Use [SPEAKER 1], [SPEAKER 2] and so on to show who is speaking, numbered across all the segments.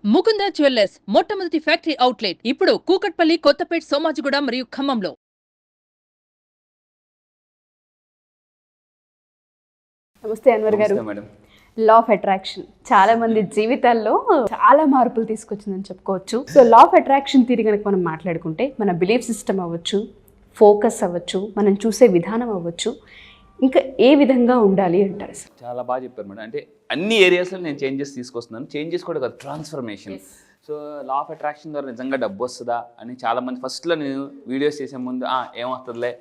[SPEAKER 1] Mukunda jewellers మొట్టమొదటి factory outlet ఇప్పుడు కూకట్పల్లి, కొత్తపేట్, సోమాజిగూడ మరియు ఖమ్మంలో.
[SPEAKER 2] నమస్తే అన్వర్ గారు.
[SPEAKER 3] మేడం,
[SPEAKER 2] లా ఆఫ్ అట్రాక్షన్ చాలా మంది జీవితాల్లో చాలా మార్పులు తీసుకొచ్చిందని చెప్పుకోవచ్చు. So law of attraction theory కనుక మనం మాట్లాడుకుంటే మన బిలీఫ్ సిస్టమ్ అవ్వచ్చు, ఫోకస్ అవ్వచ్చు, మనం చూసే విధానం అవ్వచ్చు, ఇంకా ఏ విధంగా ఉండాలి అంటారు సార్?
[SPEAKER 3] చాలా బాగా చెప్పారు మేడం. అంటే అన్ని ఏరియాస్లో నేను చేంజెస్ తీసుకొస్తున్నాను. చేంజెస్ కూడా కాదు, transformation. So law of attraction ద్వారా నిజంగా డబ్బు వస్తుందా అని చాలామంది ఫస్ట్లో నేను వీడియోస్ చేసే ముందు ఏమవుతుందిలే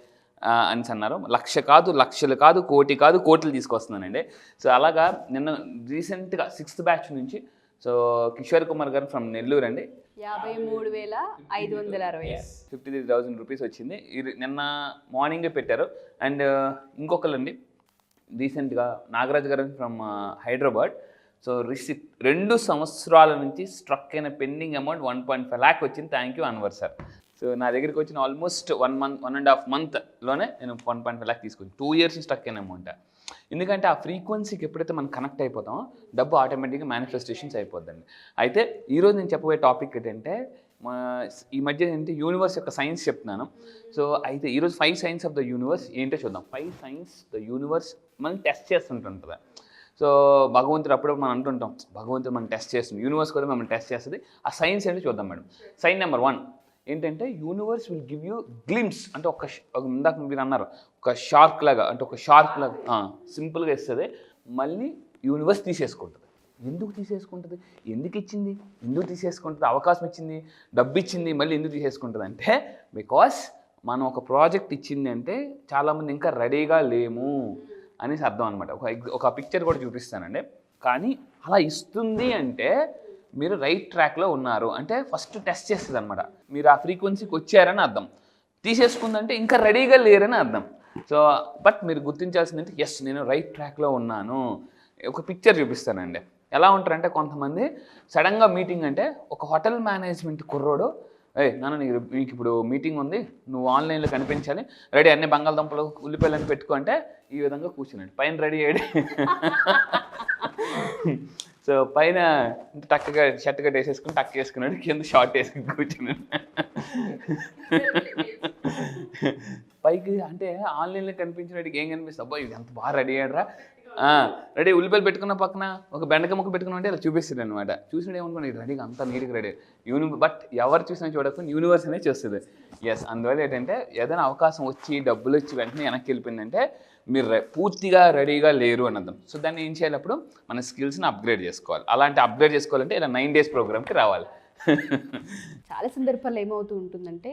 [SPEAKER 3] అని అన్నారు. లక్ష కాదు, లక్షలు కాదు, కోటి కాదు, కోట్లు తీసుకొస్తున్నానండి. సో అలాగా నిన్న రీసెంట్గా 6th బ్యాచ్ నుంచి సో కిషోర్ కుమార్ గారు ఫ్రమ్ నెల్లూరు అండి,
[SPEAKER 2] 53,560
[SPEAKER 3] 53,000 రూపీస్ వచ్చింది. నిన్న మార్నింగే పెట్టారు. అండ్ ఇంకొకళ్ళండి రీసెంట్గా నాగరాజ్ గారు ఫ్రమ్ హైదరాబాద్. సో 2 సంవత్సరాల నుంచి స్ట్రక్ అయిన పెండింగ్ అమౌంట్ 1.5 lakh వచ్చింది. Thank you Anwar sir. So నా దగ్గరికి వచ్చిన ఆల్మోస్ట్ 1.5 monthలోనే నేను 1.5 lakh తీసుకొచ్చి 2 years స్ట్రక్ అయిన అమౌంట్. ఎందుకంటే ఆ ఫ్రీక్వెన్సీకి ఎప్పుడైతే మనం కనెక్ట్ అయిపోతామో డబ్బు ఆటోమేటిక్గా మేనిఫెస్టేషన్స్ అయిపోద్దండి. అయితే ఈరోజు నేను చెప్పబోయే టాపిక్ ఏంటంటే ఈ మధ్య ఏంటంటే యూనివర్స్ యొక్క సైన్స్ చెప్తున్నాను. సో అయితే ఈరోజు 5 signs ఆఫ్ ద యూనివర్స్ ఏంటో చూద్దాం. 5 signs ద యూనివర్స్ మనం టెస్ట్ చేస్తుంటుంటుంది. సో భగవంతుడు అప్పుడప్పుడు మనం అంటుంటాం, భగవంతుడు మనం టెస్ట్ చేస్తుంది, యూనివర్స్ కూడా మనం టెస్ట్ చేస్తుంది. ఆ సైన్స్ ఏంటో చూద్దాం మేడం. సైన్ నెంబర్ 1 ఏంటంటే universe will give you glimpse. అంటే ఇందాక మీరు అన్నారు ఒక షార్క్ లాగా, అంటే ఒక షార్క్ లాగా సింపుల్గా ఇస్తుంది, మళ్ళీ యూనివర్స్ తీసేసుకుంటుంది. ఎందుకు తీసేసుకుంటుంది, ఎందుకు ఇచ్చింది, ఎందుకు తీసేసుకుంటుంది, అవకాశం ఇచ్చింది, డబ్బు ఇచ్చింది, మళ్ళీ ఎందుకు తీసేసుకుంటుంది అంటే బికాస్ మనం ఒక ప్రాజెక్ట్ ఇచ్చింది అంటే చాలామంది ఇంకా రెడీగా లేము అనేసి అర్థం అనమాట. ఒక పిక్చర్ కూడా చూపిస్తానండి. కానీ అలా ఇస్తుంది అంటే మీరు రైట్ ట్రాక్లో ఉన్నారు అంటే ఫస్ట్ టెస్ట్ చేస్తుంది అనమాట. మీరు ఆ ఫ్రీక్వెన్సీకి వచ్చారని అర్థం. తీసేసుకుందంటే ఇంకా రెడీగా లేరని అర్థం. సో బట్ మీరు గుర్తించాల్సిందంటే ఎస్ నేను రైట్ ట్రాక్లో ఉన్నాను. ఒక పిక్చర్ చూపిస్తానండి. ఎలా ఉంటారంటే కొంతమంది సడన్గా మీటింగ్ అంటే ఒక హోటల్ మేనేజ్మెంట్ కుర్రోడు, నాన్న నీకు ఇప్పుడు మీటింగ్ ఉంది, నువ్వు ఆన్లైన్లో కనిపించాలి, రెడీ అన్ని బంగాళదుంపలు ఉల్లిపాయలని పెట్టుకో అంటే ఈ విధంగా కూర్చున్నాడు. పైన రెడీ అయ్యాడు. సో పైన టక్కగా షర్ట్ కట్ వేసేసుకుని టక్ వేసుకున్నాడు, కింద షార్ట్ వేసుకుని కూర్చున్నాడు. పైకి అంటే ఆన్లైన్లో కనిపించినట్టుగా ఏం కనిపిస్తుంది, అబ్బా ఇది ఎంత బాగా రెడీ అయ్యాడరా, రెడీ ఉల్లిపాయలు పెట్టుకున్న పక్కన ఒక బెండకాయ ముక్క పెట్టుకున్నా అంటే ఇలా చూపిస్తుంది అనమాట. చూసినట్టు ఏమనుకోండి రెడీగా అంతా నీట్గా రెడీ బట్ ఎవరు చూసినా చూడకుండా యూనివర్స్ అనేది చూస్తుంది. ఎస్, అందువల్ల ఏంటంటే ఏదైనా అవకాశం వచ్చి డబ్బులు వచ్చి వెంటనే వెనక్కి వెళ్ళిపోయిందంటే మీరు పూర్తిగా రెడీగా లేరు అని అర్థం. సో దాన్ని ఏం చేయాలప్పుడు మన స్కిల్స్ని అప్గ్రేడ్ చేసుకోవాలి. అలాంటి అప్గ్రేడ్ చేసుకోవాలంటే ఇలా 9 days ప్రోగ్రామ్కి రావాలి.
[SPEAKER 2] చాలా సందర్భాల్లో ఏమవుతూ ఉంటుందంటే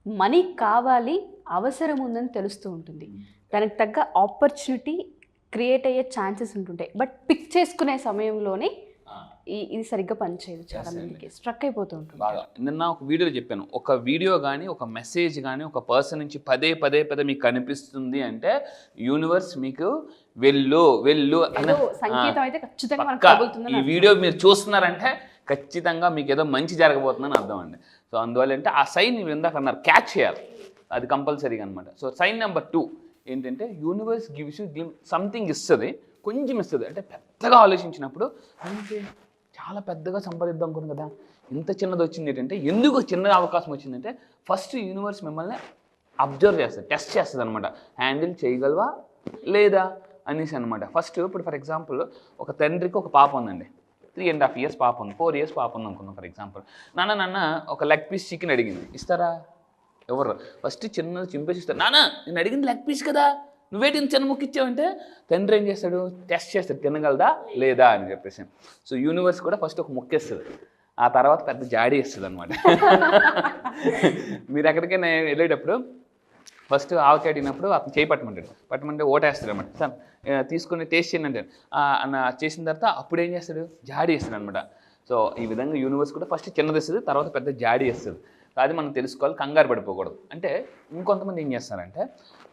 [SPEAKER 2] మనీ కావాలి, అవసరం ఉందని తెలుస్తూ ఉంటుంది, దానికి తగ్గ ఆపర్చునిటీ క్రియేట్ అయ్యే ఛాన్సెస్ ఉంటుంటాయి, బట్ పిక్ చేసుకునే సమయంలోనే ఇది సరిగ్గా పనిచేయదు, చాలా మందికి స్ట్రక్ అయిపోతూ ఉంటుంది.
[SPEAKER 3] బాగా నిన్న ఒక వీడియోలో చెప్పాను, ఒక వీడియో కానీ ఒక మెసేజ్ కానీ ఒక పర్సన్ నుంచి పదే మీకు కనిపిస్తుంది అంటే యూనివర్స్ మీకు వెళ్ళు
[SPEAKER 2] సంకేతం అయితే ఖచ్చితంగా మనకు తగులుతుంది.
[SPEAKER 3] ఈ వీడియో మీరు చూస్తున్నారంటే ఖచ్చితంగా మీకు ఏదో మంచి జరగబోతుందని అర్థం అండి. సో అందువల్ల అంటే ఆ సైన్ మీరు ఇందాక అన్నారు క్యాచ్ చేయాలి, అది కంపల్సరీగా అనమాట. సో సైన్ నెంబర్ 2 ఏంటంటే యూనివర్స్ గివ్స్ యూ సంథింగ్ ఇస్తుంది, కొంచెం ఇస్తుంది. అంటే పెద్దగా ఆలోచించినప్పుడు అంటే చాలా పెద్దగా సంపాదిద్దాం అనుకున్నాం కదా, ఇంత చిన్నది వచ్చింది ఏంటంటే ఎందుకు చిన్న అవకాశం వచ్చిందంటే ఫస్ట్ యూనివర్స్ మిమ్మల్ని అబ్జర్వ్ చేస్తుంది, టెస్ట్ చేస్తుంది అనమాట. హ్యాండిల్ చేయగలవా లేదా అనేసి అనమాట. ఫస్ట్ ఇప్పుడు ఫర్ ఎగ్జాంపుల్ ఒక తండ్రికి ఒక పాప ఉందండి, 3.5 years పాప ఉంది, 4 years పాప ఉంది అనుకుందాం ఫర్ ఎగ్జాంపుల్. నాన్న ఒక లెగ్ పీస్ చికెన్ అడిగింది, ఇస్తారా? ఎవరు ఫస్ట్ చిన్నది చింపేసి ఇస్తారు. నాన్న నేను అడిగింది లెగ్ పీస్ కదా, నువ్వేటి చిన్న ముక్క ఇచ్చావంటే తండ్రి ఏం చేస్తాడు, టెస్ట్ చేస్తాడు తినగలదా లేదా అని చెప్పేసి. సో యూనివర్స్ కూడా ఫస్ట్ ఒక ముక్క ఇస్తుంది, ఆ తర్వాత పెద్ద జాడీ ఇస్తుంది అనమాట. మీరు ఎక్కడికైనా వెళ్ళేటప్పుడు ఫస్ట్ ఆవకాయ అడిగినప్పుడు అతను చేయి పట్టమంటే ఓటేస్తాడు అనమాట. సార్ తీసుకుని టేస్ట్ చేయండి అంటే చేసిన తర్వాత అప్పుడు ఏం చేస్తాడు, జాడీ ఇస్తాడు అనమాట. సో ఈ విధంగా యూనివర్స్ కూడా ఫస్ట్ చిన్నది ఇస్తుంది, తర్వాత పెద్ద జాడీ ఇస్తుంది. అది మనం తెలుసుకోవాలి, కంగారు పడిపోకూడదు. అంటే ఇంకొంతమంది ఏం చేస్తారంటే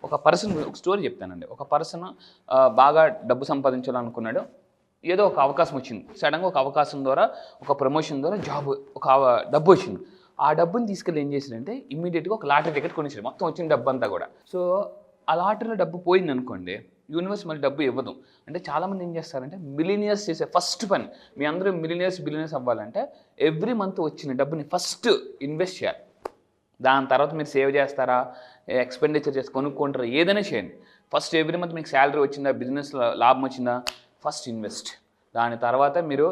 [SPEAKER 3] ఒక పర్సన్, ఒక స్టోరీ చెప్తానండి. ఒక పర్సన్ బాగా డబ్బు సంపాదించాలనుకున్నాడు, ఏదో ఒక అవకాశం వచ్చింది, సడన్గా ఒక అవకాశం ద్వారా ఒక ప్రమోషన్ ద్వారా ఒక డబ్బు వచ్చింది. ఆ డబ్బుని తీసుకెళ్ళి ఏం చేశాడంటే ఇమ్మీడియట్గా ఒక లాటరీ టికెట్ కొనేసాడు, మొత్తం వచ్చిన డబ్బు అంతా కూడా. సో ఆ లాటరీలో డబ్బు పోయింది అనుకోండి, యూనివర్స్ మళ్ళీ డబ్బు ఇవ్వదు. అంటే చాలామంది ఏం చేస్తారంటే మిలినియర్స్ చేసే ఫస్ట్ పని, మీ అందరూ బిలినియర్స్ అవ్వాలంటే ఎవ్రీ మంత్ వచ్చిన డబ్బుని ఫస్ట్ ఇన్వెస్ట్ చేయాలి. దాని తర్వాత మీరు సేవ్ చేస్తారా, ఎక్స్పెండిచర్ చేసి కొనుక్కుంటారా, ఏదైనా చేయండి. ఫస్ట్ ఎవ్రీ మంత్ మీకు శాలరీ వచ్చిందా, బిజినెస్ లాభం వచ్చిందా, ఫస్ట్ ఇన్వెస్ట్. దాని తర్వాత మీరు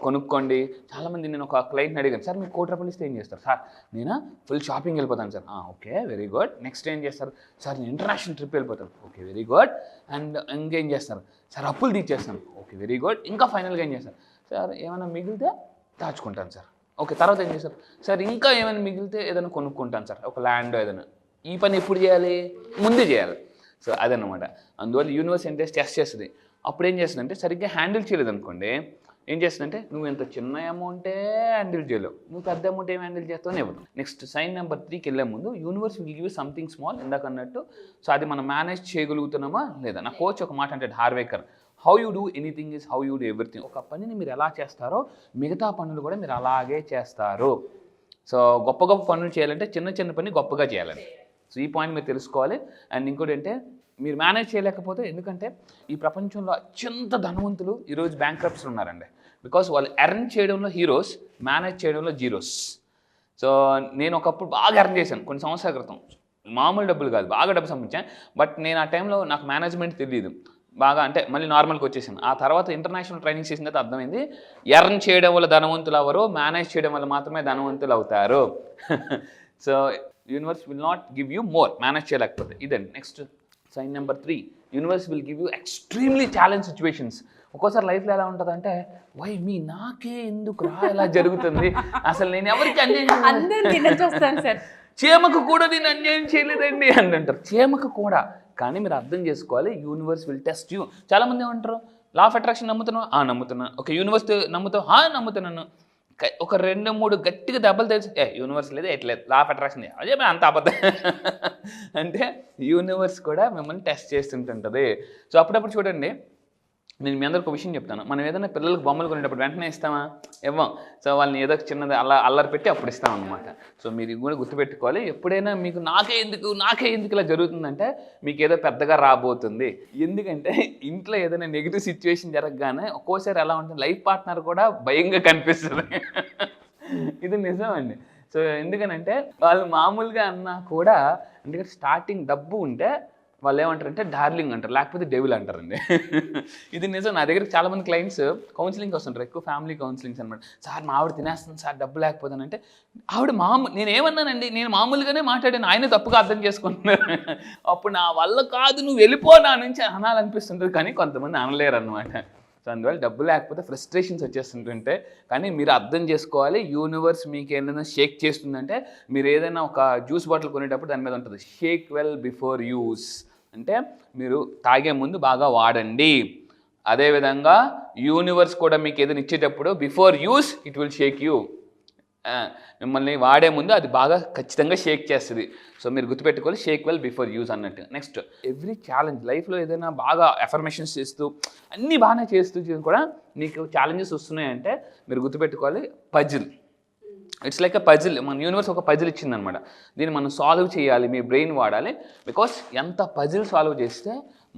[SPEAKER 3] కొనుక్కోండి. చాలామంది, నేను ఒక క్లయింట్ని అడిగాను, సార్ మీరు 1 కోటి రూపాయలు ఇస్తే ఏం చేస్తారు? సార్ నేను ఫుల్ షాపింగ్ వెళ్ళిపోతాను sir. Okay, very good. Next ఏం చేస్తారు? సార్ నేను ఇంటర్నేషనల్ ట్రిప్ వెళ్ళిపోతాను. Okay, very good. అండ్ ఇంకేం చేస్తారు? సార్ అప్పులు తీర్చేస్తాను. Okay, very good. ఇంకా ఫైనల్గా ఏం చేస్తారు? సార్ ఏమైనా మిగిలితే దాచుకుంటాను సార్. ఓకే, తర్వాత ఏం చేస్తారు? సార్ ఇంకా ఏమైనా మిగిలితే ఏదైనా కొనుక్కుంటాను సార్, ఒక ల్యాండ్ ఏదైనా. ఈ పని ఎప్పుడు చేయాలి? ముందే చేయాలి. సో అదనమాట. అందువల్ల యూనివర్స్ ఏంటంటే టెస్ట్ చేస్తుంది. అప్పుడు ఏం చేస్తుందంటే సరిగ్గా హ్యాండిల్ చేయలేదు అనుకోండి, ఏం చేస్తుందంటే నువ్వు ఎంత చిన్న అమౌంటే హ్యాండిల్ చేయలేవు, నువ్వు పెద్ద అమౌంట్ ఏం హ్యాండిల్ చేస్తావు ఇవ్వదు. నెక్స్ట్ సైన్ నెంబర్ 3కి వెళ్ళే ముందు universe will give you something small, ఇందాక అన్నట్టు. సో అది మనం మేనేజ్ చేయగలుగుతున్నామా లేదా? నా కోచ్ ఒక మాట అంటే, Harv Eker, how you do anything is how you do everything. ఒక పనిని మీరు ఎలా చేస్తారో మిగతా పనులు కూడా మీరు అలాగే చేస్తారు. సో గొప్ప గొప్ప పనులు చేయాలంటే చిన్న చిన్న పని గొప్పగా చేయాలండి. సో ఈ పాయింట్ మీరు తెలుసుకోవాలి. అండ్ ఇంకోటి అంటే, మీరు మేనేజ్ చేయలేకపోతే, ఎందుకంటే ఈ ప్రపంచంలో అత్యంత ధనవంతులు ఈరోజు బ్యాంక్రప్ట్స్ ఉన్నారండి. బికాస్ వాళ్ళు ఎర్న్ చేయడంలో హీరోస్, మేనేజ్ చేయడంలో జీరోస్. సో నేను ఒకప్పుడు బాగా ఎర్న్ చేశాను కొన్ని సంవత్సరాల క్రితం, మామూలు డబ్బులు కాదు, బాగా డబ్బు సంపాదించాను. బట్ నేను ఆ టైంలో నాకు మేనేజ్మెంట్ తెలియదు బాగా, అంటే మళ్ళీ నార్మల్కి వచ్చేసాను. ఆ తర్వాత ఇంటర్నేషనల్ ట్రైనింగ్ చేసిన తర్వాత అర్థమైంది, ఎర్న్ చేయడం వల్ల ధనవంతులు అవ్వరు, మేనేజ్ చేయడం వల్ల మాత్రమే ధనవంతులు అవుతారు. So universe will not give you more, manage చేయలేకపోతే. ఇదండి. Next sign number 3, universe will give you extremely challenge situations. ఒక్కోసారి లైఫ్లో ఎలా ఉంటుంది అంటే, వై మీ, నాకే ఎందుకు రా ఇలా జరుగుతుంది, అసలు నేను ఎవరికి అన్యాయం
[SPEAKER 2] సార్,
[SPEAKER 3] చీమకు కూడా నేను అన్యాయం చేయలేదండి అని అంటారు. చీమకు కూడా. కానీ మీరు అర్థం చేసుకోవాలి, యూనివర్స్ విల్ టెస్ట్ యూ. చాలామంది ఏమంటారు, లా ఆఫ్ అట్రాక్షన్ నమ్ముతున్నావు? నమ్ముతున్నాను. ఒక యూనివర్స్ నమ్ముతావు? నమ్ముతున్నాను. ఒక 2-3 గట్టిగా దెబ్బలు తెలిసి, యూనివర్స్ లేదు, ఎట్లేదు, లా ఆఫ్ అట్రాక్షన్ అదే అంత అబద్ధం. అంటే యూనివర్స్ కూడా మిమ్మల్ని టెస్ట్ చేస్తుంటుంది. సో అప్పుడప్పుడు చూడండి, నేను మీ అందరికి ఒక విషయం చెప్తాను. మనం ఏదైనా పిల్లలకు బొమ్మలు కొనేటప్పుడు వెంటనే ఇస్తామా? ఇవ్వం. సో వాళ్ళని ఏదో చిన్నది అల్లరి పెట్టి అప్పుడు ఇస్తాం అనమాట. సో మీరు కూడా గుర్తుపెట్టుకోవాలి, ఎప్పుడైనా మీకు నాకే ఎందుకు ఇలా జరుగుతుందంటే మీకు ఏదో పెద్దగా రాబోతుంది. ఎందుకంటే ఇంట్లో ఏదైనా నెగిటివ్ సిచ్యువేషన్ జరగగానే ఒక్కోసారి ఎలా ఉంటుంది, లైఫ్ పార్ట్నర్ కూడా భయంగా కనిపిస్తుంది. ఇది నిజం అండి. సో ఎందుకనంటే వాళ్ళు మామూలుగా అన్నా కూడా, ఎందుకంటే స్టార్టింగ్ డబ్బు ఉంటే వాళ్ళు ఏమంటారంటే డార్లింగ్ అంటారు, లేకపోతే డెవిల్ అంటారండి. ఇది నిజం. నా దగ్గర చాలామంది క్లయింట్స్ కౌన్సిలింగ్కి వస్తుంటారు, ఎక్కువ ఫ్యామిలీ కౌన్సిలింగ్స్ అనమాట. సార్ మా ఆవిడ తినేస్తుంది సార్, డబ్బు లేకపోతానంటే, ఆవిడ నేనేమన్నానండి, నేను మామూలుగానే మాట్లాడాను, ఆయన తప్పుగా అర్థం చేసుకుంటున్నారు. అప్పుడు నా వల్ల కాదు, నువ్వు వెళ్ళిపో నా నుంచి అనాలనిపిస్తుంటుంది, కానీ కొంతమంది అనలేరు అనమాట. సో అందువల్ల డబ్బు లేకపోతే ఫ్రస్ట్రేషన్స్ వచ్చేస్తుంటుంటే, కానీ మీరు అర్థం చేసుకోవాలి, యూనివర్స్ మీకు ఏదైనా షేక్ చేస్తుందంటే, మీరు ఏదైనా ఒక జ్యూస్ బాటిల్ కొనేటప్పుడు దాని మీద ఉంటుంది షేక్ వెల్ బిఫోర్ యూస్, అంటే మీరు తాగే ముందు బాగా వాడండి. అదేవిధంగా యూనివర్స్ కూడా మీకు ఏదైనా ఇచ్చేటప్పుడు before use it will shake you. మిమ్మల్ని వాడే ముందు అది బాగా ఖచ్చితంగా షేక్ చేస్తుంది. సో మీరు గుర్తుపెట్టుకోవాలి, షేక్ వెల్ బిఫోర్ యూజ్ అన్నట్టు. నెక్స్ట్, ఎవ్రీ ఛాలెంజ్ లైఫ్లో ఏదైనా బాగా ఎఫర్మేషన్స్ చేస్తూ అన్నీ బాగానే చేస్తూ కూడా మీకు ఛాలెంజెస్ వస్తున్నాయంటే మీరు గుర్తుపెట్టుకోవాలి, puzzle. It's like a puzzle. మన యూనివర్స్ ఒక పజిల్ ఇచ్చిందనమాట. దీన్ని మనం సాల్వ్ చేయాలి, మీ బ్రెయిన్ వాడాలి. బికాస్ ఎంత పజిల్ సాల్వ్ చేస్తే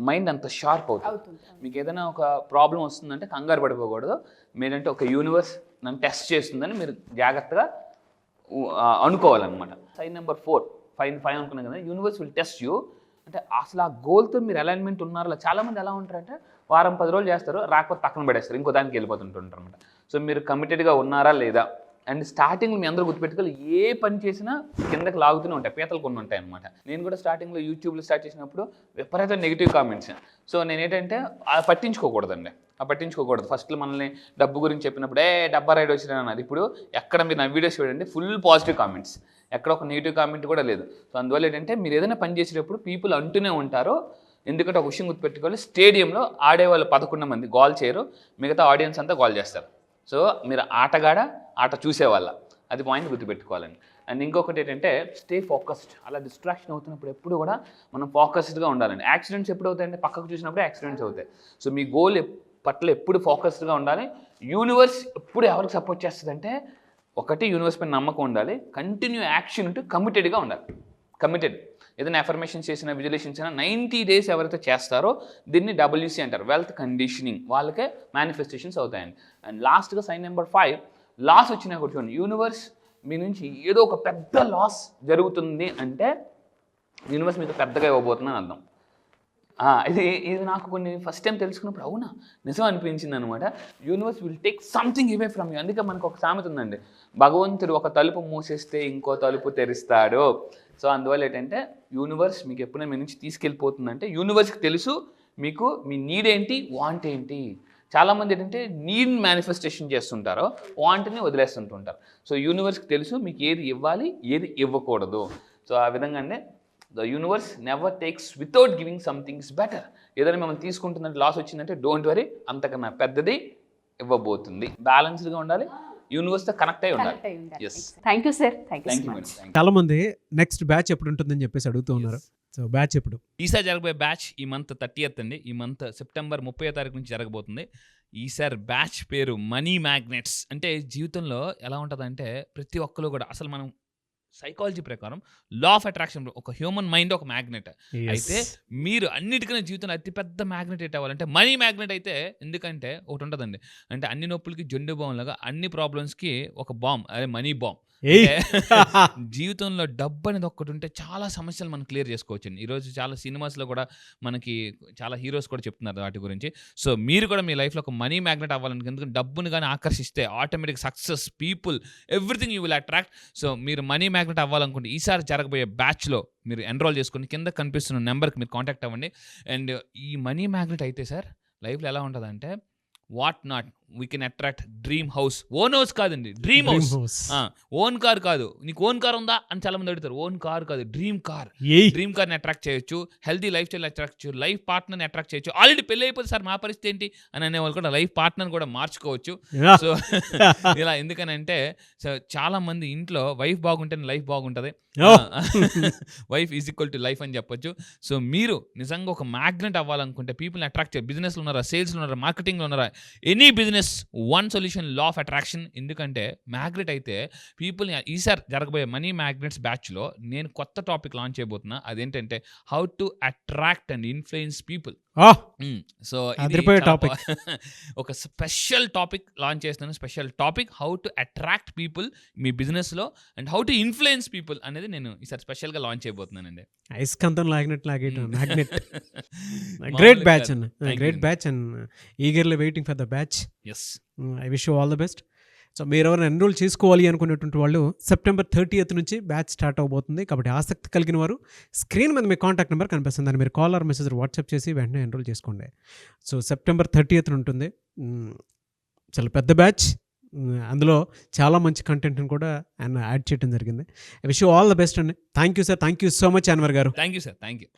[SPEAKER 3] మైండ్ అంత షార్ప్ అవుతుంది. మీకు ఏదైనా ఒక ప్రాబ్లం వస్తుందంటే కంగారు పడిపోకూడదు. మీరంటే ఒక యూనివర్స్ నన్ను టెస్ట్ చేస్తుందని మీరు జాగ్రత్తగా అనుకోవాలన్నమాట. సైన్ నెంబర్ 4 ఫైన్ అనుకున్నాం కదా, యూనివర్స్ విల్ టెస్ట్ యూ. అంటే అసలు ఆ గోల్తో మీరు అలైన్మెంట్ ఉన్నారో. చాలామంది ఎలా ఉంటారంటే వారం 10 రోజులు చేస్తారు, రాకపోతే పక్కన పడేస్తారు, ఇంకో దానికి వెళ్ళిపోతుంటారు అనమాట. సో మీరు కమిటెడ్గా ఉన్నారా లేదా. అండ్ స్టార్టింగ్లో మీ అందరూ గుర్తుపెట్టుకోవాలి, ఏ పని చేసినా కిందకి లాగుతూనే ఉంటాయి, పీతలు కొన్ని ఉంటాయి అనమాట. నేను కూడా స్టార్టింగ్లో యూట్యూబ్లో స్టార్ట్ చేసినప్పుడు విపరీత నెగిటివ్ కామెంట్స్. సో నేను ఏంటంటే పట్టించుకోకూడదండి, పట్టించుకోకూడదు. ఫస్ట్లో మనల్ని డబ్బు గురించి చెప్పినప్పుడు డబ్బా రైడ్ వచ్చినా అన్నది. ఇప్పుడు ఎక్కడ మీరు నా వీడియోస్ చూడండి, ఫుల్ పాజిటివ్ కామెంట్స్, ఎక్కడ ఒక నెగిటివ్ కామెంట్ కూడా లేదు. సో అందువల్ల ఏంటంటే మీరు ఏదైనా పని చేసేటప్పుడు పీపుల్ అంటూనే ఉంటారు. ఎందుకంటే ఒక విషయం గుర్తుపెట్టుకోవాలి, స్టేడియంలో ఆడేవాళ్ళు 11 మంది గోల్ చేయరు, మిగతా ఆడియన్స్ అంతా గోల్ చేస్తారు. సో మీరు ఆట చూసేవాళ్ళ, అది పాయింట్ గుర్తుపెట్టుకోవాలండి. అండ్ ఇంకొకటి ఏంటంటే స్టే ఫోకస్డ్. అలా డిస్ట్రాక్షన్ అవుతున్నప్పుడు ఎప్పుడు కూడా మనం ఫోకస్డ్గా ఉండాలండి. యాక్సిడెంట్స్ ఎప్పుడు అవుతాయంటే పక్కకు చూసినప్పుడు యాక్సిడెంట్స్ అవుతాయి. సో మీ గోల్ పట్ల ఎప్పుడు ఫోకస్డ్గా ఉండాలి. యూనివర్స్ ఎప్పుడు ఎవరికి సపోర్ట్ చేస్తుందంటే, ఒకటి యూనివర్స్ పైన నమ్మకం ఉండాలి, కంటిన్యూ యాక్షన్ ఉంటూ కమిటెడ్గా ఉండాలి. కమిటెడ్. ఏదైనా అఫర్మేషన్ చేసిన విజువలైజేషన్ చేసిన 90 days ఎవరైతే చేస్తారో దీన్ని WC అంటారు, వెల్త్ కండిషనింగ్. వాళ్ళకే మేనిఫెస్టేషన్స్ అవుతాయండి. అండ్ లాస్ట్గా సైన్ నెంబర్ 5, లాస్ వచ్చినా కూడా చూడండి. యూనివర్స్ మీ నుంచి ఏదో ఒక పెద్ద లాస్ జరుగుతుంది అంటే యూనివర్స్ మీకు పెద్దగా ఇవ్వబోతుందని అర్థం. ఇది నాకు కొన్ని ఫస్ట్ టైం తెలుసుకున్నప్పుడు అవునా నిజం అనిపించింది అనమాట. Universe will take something away from you. అందుకే మనకు ఒక సామెత ఉందండి, భగవంతుడు ఒక తలుపు మూసేస్తే ఇంకో తలుపు తెరుస్తాడు. సో అందువల్ల ఏంటంటే యూనివర్స్ మీకు ఎప్పుడైనా మీ నుంచి తీసుకెళ్ళిపోతుందంటే యూనివర్స్కి తెలుసు మీకు మీ నీడ్ ఏంటి, వాంట్ ఏంటి. చాలామంది ఏంటంటే నీడ్ మేనిఫెస్టేషన్ చేస్తుంటారో వాంట్ని వదిలేస్తుంటుంటారు. సో యూనివర్స్కి తెలుసు మీకు ఏది ఇవ్వాలి, ఏది ఇవ్వకూడదు. సో ఆ విధంగా అంటే the universe never takes without giving somethings better. ఏదైనా మిమ్మల్ని తీసుకుంటుందంటే లాస్ వచ్చిందంటే డోంట్ వరీ, అంతకన్నా పెద్దది ఇవ్వబోతుంది. బ్యాలెన్స్డ్గా ఉండాలి, యూనివర్స్తో కనెక్ట్ అయి ఉండాలి.
[SPEAKER 2] Thank you sir, thank you so much.
[SPEAKER 4] చాలా మంది నెక్స్ట్ బ్యాచ్ ఎప్పుడు ఉంటుందని చెప్పేసి అడుగుతూ ఉన్నారు. సో బ్యాచ్ ఎప్పుడు?
[SPEAKER 3] ఈసారి జరగబోయే బ్యాచ్ ఈ మంత్ 30th అండి. ఈ మంత్ సెప్టెంబర్ 30వ తారీఖు నుంచి జరగబోతుంది. ఈసారి బ్యాచ్ పేరు మనీ మ్యాగ్నెట్స్. అంటే జీవితంలో ఎలా ఉంటుందంటే ప్రతి ఒక్కరు కూడా అసలు మనం సైకాలజీ ప్రకారం లా ఆఫ్ అట్రాక్షన్, ఒక హ్యూమన్ మైండ్ ఒక మ్యాగ్నెట్. అయితే మీరు అన్నిటికన్నా జీవితంలో అతిపెద్ద మ్యాగ్నెట్ ఏంటి అవ్వాలంటే మనీ మ్యాగ్నెట్ అయితే. ఎందుకంటే ఒకటి ఉంటుందండి, అంటే అన్ని నొప్పులకి జొండు బాంబ్ లాగా అన్ని ప్రాబ్లమ్స్కి ఒక బాంబ్, అదే మనీ బాంబ్. జీవితంలో డబ్బు అనేది ఒక్కటి ఉంటే చాలా సమస్యలు మనం క్లియర్ చేసుకోవచ్చు. ఈరోజు చాలా సినిమాస్లో కూడా మనకి చాలా హీరోస్ కూడా చెప్తున్నారు వాటి గురించి. సో మీరు కూడా మీ లైఫ్లో ఒక మనీ మ్యాగ్నెట్ అవ్వాలని, ఎందుకంటే డబ్బుని కానీ ఆకర్షిస్తే automatic success, people, everything you will attract. So మీరు మనీ మ్యాగ్నెట్ అవ్వాలనుకుంటే ఈసారి జరగబోయే బ్యాచ్లో మీరు ఎన్రోల్ చేసుకుని కింద కనిపిస్తున్న నెంబర్కి మీరు కాంటాక్ట్ అవ్వండి. అండ్ ఈ మనీ మ్యాగ్నెట్ అయితే సార్ లైఫ్లో ఎలా ఉంటుందంటే what not we can attract dream house. Own house కాదండి, డ్రీమ్ హౌస్. ఓన్ కార్ కాదు, నీకు ఓన్ కార్ ఉందా అని చాలా మంది అడుగుతారు. ఓన్ కార్ కాదు, డ్రీమ్ కార్. డ్రీమ్ కార్ని అట్రాక్ట్ చేయొచ్చు, హెల్తీ లైఫ్ స్టైల్ అట్రాక్ట్ చేయొచ్చు, లైఫ్ పార్ట్నర్ని అట్రాక్ట్ చేయొచ్చు. ఆల్రెడీ పెళ్ళి అయిపోతే సార్ మా పరిస్థితి ఏంటి అని అనేవాళ్ళు కూడా లైఫ్ పార్ట్నర్ని కూడా మార్చుకోవచ్చు. సో ఇలా ఎందుకనంటే చాలా మంది ఇంట్లో వైఫ్ బాగుంటేనే లైఫ్ బాగుంటుంది, wife is equal to life అని చెప్పొచ్చు. సో మీరు నిజంగా ఒక మ్యాగ్నెట్ అవ్వాలనుకుంటే, పీపుల్ని అట్రాక్ట్ చేయాలి, బిజినెస్లో ఉన్నారా, సేల్స్లో ఉన్నారా, మార్కెటింగ్లో ఉన్నారా, any business, one solution law of attraction. ఎందుకంటే మ్యాగ్నెట్ అయితే పీపుల్ని ఈసారి జరగబోయే మనీ మ్యాగ్నెట్స్ బ్యాచ్లో నేను కొత్త టాపిక్ లాంచ్ చేయబోతున్నా. అదేంటంటే how to attract and influence people. So topic ఒక స్పెషల్ టాపిక్ లాంచ్ చేస్తున్నాను. Special topic how to attract people మీ బిజినెస్లో and how to influence people అనేది నేను ఈసారి స్పెషల్గా లాంచ్ చేయబోతున్నానండి.
[SPEAKER 4] ఐస్కంతం లాగినట్టు మ్యాగ్నెట్. గ్రేట్ బ్యాచ్ అన్న, great batch and eagerly waiting for the batch. I wish you all the best. So మీరు ఎవరైనా ఎన్రోల్ చేసుకోవాలి అనుకునేటువంటి వాళ్ళు September 30th నుంచి బ్యాచ్ స్టార్ట్ అవబోతుంది. కాబట్టి ఆసక్తి కలిగిన వారు స్క్రీన్ మీద మీ కాంటాక్ట్ నెంబర్ కనిపిస్తుంది, దాన్ని మీరు కాల్ ఆర్ మెసేజ్ వాట్సాప్ చేసి వెంటనే ఎన్రోల్ చేసుకోండి. సో September 30th ఉంటుంది. చాలా పెద్ద బ్యాచ్, అందులో చాలా మంచి కంటెంట్ని కూడా ఆయన యాడ్ చేయడం జరిగింది. I wish you all the best అండి. Thank you sir, thank you so much Anwar గారు.
[SPEAKER 3] Thank you sir, thank you.